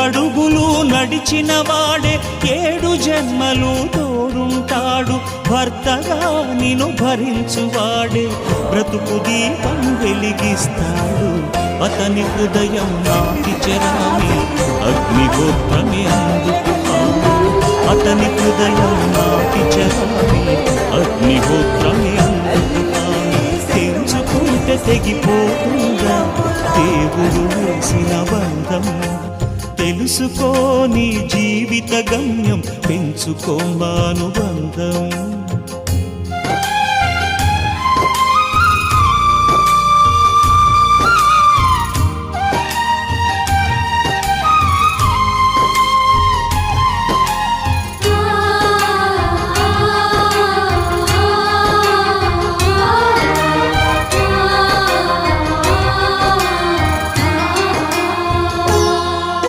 అడుగులు నడిచిన వాడే 7 జన్మలు తోడుంటాడు. భర్తగా నిన్ను భరించువాడే బ్రతుకు దీపం వెలిగిస్తాడు. అతని హృదయం నాటి చెరామి అగ్నిహోత్రమే అందుకు. అతని హృదయం నాటి చెరామి అగ్నిహోత్రమే అందుకు. తెంచుకుంటే తెగిపోతుందా దేవుడు వేసిన బంధం? తెలుసుకో నీ జీవిత గమ్యం, పెంచుకోమానుబంధం.